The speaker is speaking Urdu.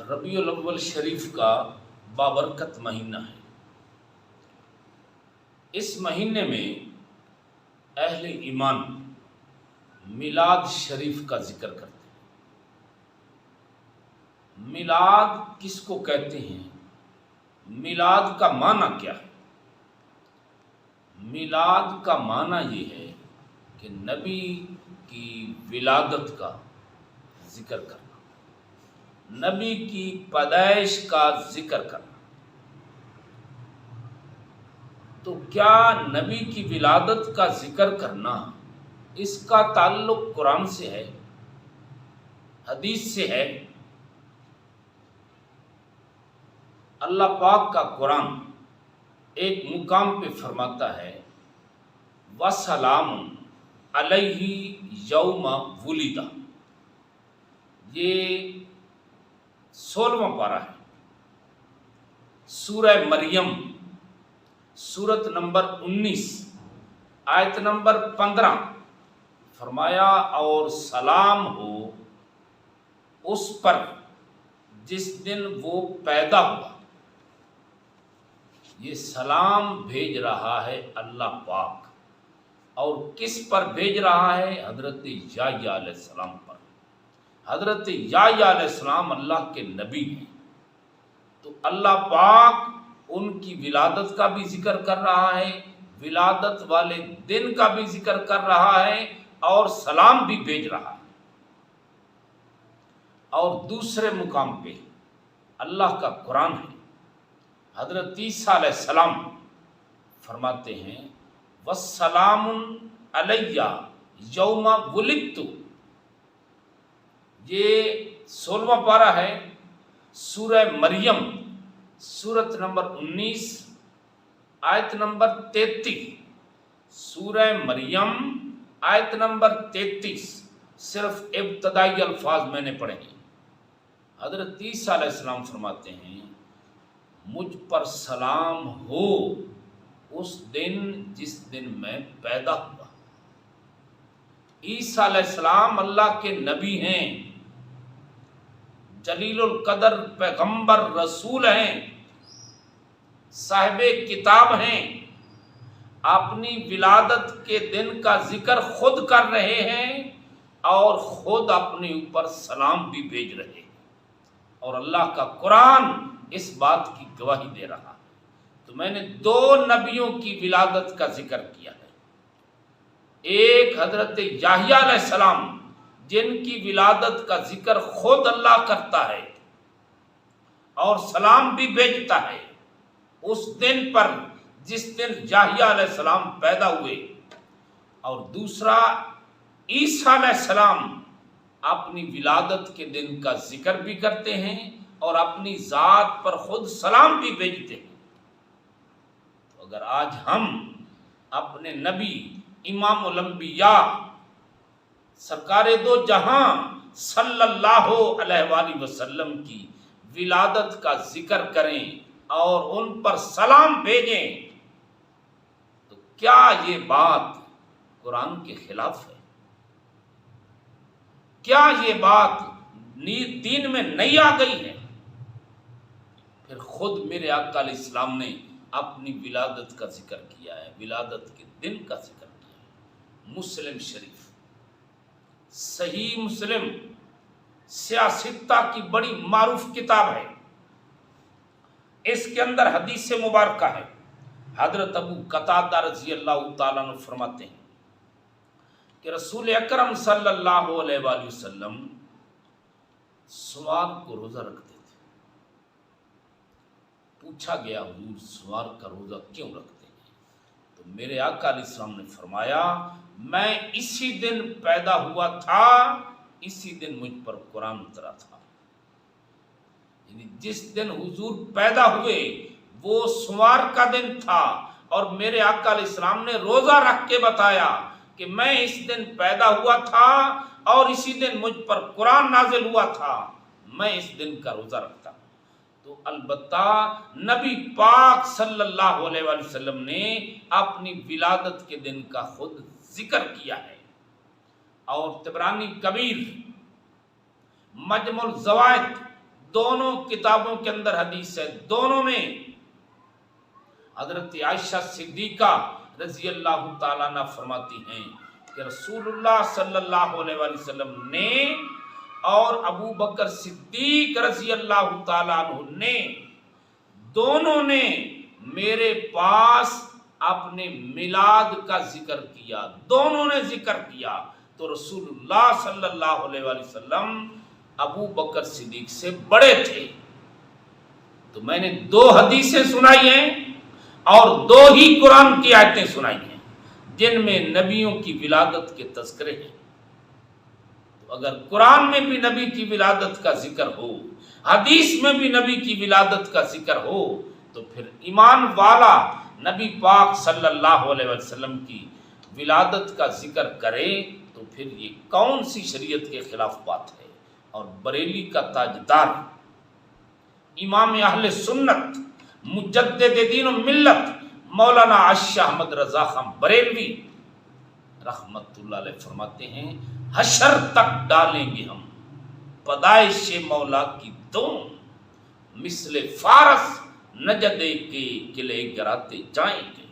ربیع الاول شریف کا بابرکت مہینہ ہے۔ اس مہینے میں اہل ایمان میلاد شریف کا ذکر کرتے ہیں۔ میلاد کس کو کہتے ہیں؟ میلاد کا معنی کیا ہے؟ میلاد کا معنی یہ ہے کہ نبی کی ولادت کا ذکر کرنا، نبی کی پیدائش کا ذکر کرنا۔ تو کیا نبی کی ولادت کا ذکر کرنا اس کا تعلق قرآن سے ہے، حدیث سے ہے؟ اللہ پاک کا قرآن ایک مقام پہ فرماتا ہے وَسَلَامٌ عَلَيْهِ يَوْمَ وُلِدَ، یہ 16واں پارہ ہے سورہ مریم، سورت نمبر 19 آیت نمبر 15۔ فرمایا اور سلام ہو اس پر جس دن وہ پیدا ہوا۔ یہ سلام بھیج رہا ہے اللہ پاک، اور کس پر بھیج رہا ہے؟ حضرت یحییٰ علیہ السلام پر۔ حضرت یحییٰ علیہ السلام اللہ کے نبی ہیں، تو اللہ پاک ان کی ولادت کا بھی ذکر کر رہا ہے، ولادت والے دن کا بھی ذکر کر رہا ہے، اور سلام بھی بھیج رہا ہے۔ اور دوسرے مقام پہ اللہ کا قرآن ہے، حضرت عیسیٰ علیہ السلام فرماتے ہیں وَالسَّلَامٌ عَلَيَّ يَوْمَ وُلِدتُّ، یہ 16واں پارہ ہے سورہ مریم، سورت نمبر 19 آیت نمبر 33۔ سورہ مریم آیت نمبر 33، صرف ابتدائی الفاظ میں نے پڑھے ہیں۔ حضرت عیسیٰ علیہ السلام فرماتے ہیں مجھ پر سلام ہو اس دن جس دن میں پیدا ہوا۔ عیسیٰ علیہ السلام اللہ کے نبی ہیں، جلیل القدر پیغمبر رسول ہیں، صاحب کتاب ہیں، اپنی ولادت کے دن کا ذکر خود کر رہے ہیں اور خود اپنے اوپر سلام بھی بھیج رہے ہیں، اور اللہ کا قرآن اس بات کی گواہی دے رہا ہے۔ تو میں نے دو نبیوں کی ولادت کا ذکر کیا ہے، ایک حضرت یحییٰ علیہ السلام جن کی ولادت کا ذکر خود اللہ کرتا ہے اور سلام بھی بھیجتا ہے اس دن پر جس دن یحییٰ علیہ السلام پیدا ہوئے، اور دوسرا عیسیٰ علیہ السلام اپنی ولادت کے دن کا ذکر بھی کرتے ہیں اور اپنی ذات پر خود سلام بھی بھیجتے ہیں۔ تو اگر آج ہم اپنے نبی امام الانبیاء سرکار دو جہاں صلی اللہ علیہ وآلہ وسلم کی ولادت کا ذکر کریں اور ان پر سلام بھیجیں، تو کیا یہ بات قرآن کے خلاف ہے؟ کیا یہ بات دین میں نہیں آ گئی ہے؟ پھر خود میرے آقا علیہ السلام نے اپنی ولادت کا ذکر کیا ہے، ولادت کے دن کا ذکر کیا ہے۔ مسلم شریف، صحیح مسلم سیاستہ کی بڑی معروف کتاب ہے، اس کے اندر حدیث مبارکہ ہے۔ حضرت ابو قتادہ رضی اللہ تعالیٰ عنہ فرماتے ہیں کہ رسول اکرم صلی اللہ علیہ وآلہ وسلم سوار کو روزہ رکھتے تھے۔ پوچھا گیا حضور سوار کا روزہ کیوں رکھتے ہیں؟ تو میرے آقا علیہ السلام نے فرمایا میں اسی دن پیدا ہوا تھا، اسی دن مجھ پر قرآن اترا تھا۔ یعنی جس دن حضور پیدا ہوئے وہ سوار کا دن تھا، اور میرے آقا علیہ السلام نے روزہ رکھ کے بتایا کہ میں اس دن پیدا ہوا تھا اور اسی دن مجھ پر قرآن نازل ہوا تھا، میں اس دن کا روزہ رکھتا ہوں۔ تو البتہ نبی پاک صلی اللہ علیہ وآلہ وسلم نے اپنی ولادت کے دن کا خود ذکر کیا ہے، اور طبرانی کبیر، مجمع الزوائد دونوں کتابوں کے اندر حدیث ہے، دونوں میں حضرت عائشہ صدیقہ رضی اللہ تعالیٰ عنہ فرماتی ہیں کہ رسول اللہ صلی اللہ علیہ وآلہ وسلم نے اور ابو بکر صدیق رضی اللہ تعالیٰ عنہ نے دونوں نے میرے پاس اپنے میلاد کا ذکر کیا، دونوں نے ذکر کیا، تو رسول اللہ صلی اللہ علیہ وآلہ وسلم ابو بکر صدیق سے بڑے تھے۔ تو میں نے 2 حدیثیں سنائی ہیں اور 2 ہی قرآن کی آیتیں سنائی ہیں جن میں نبیوں کی ولادت کے تذکرے ہیں۔ تو اگر قرآن میں بھی نبی کی ولادت کا ذکر ہو، حدیث میں بھی نبی کی ولادت کا ذکر ہو، تو پھر ایمان والا نبی پاک صلی اللہ علیہ وسلم کی ولادت کا ذکر کرے تو پھر یہ کون سی شریعت کے خلاف بات ہے؟ اور بریلی کا تاجدار امام اہل سنت مجدد دین و ملت مولانا عائشہ احمد رضا خان بریلوی رحمت اللہ علیہ فرماتے ہیں حشر تک ڈالیں گے ہم پیدائش مولا کی دوم، مثل فارس نجدے کے قلعے گراتے جائیں گے۔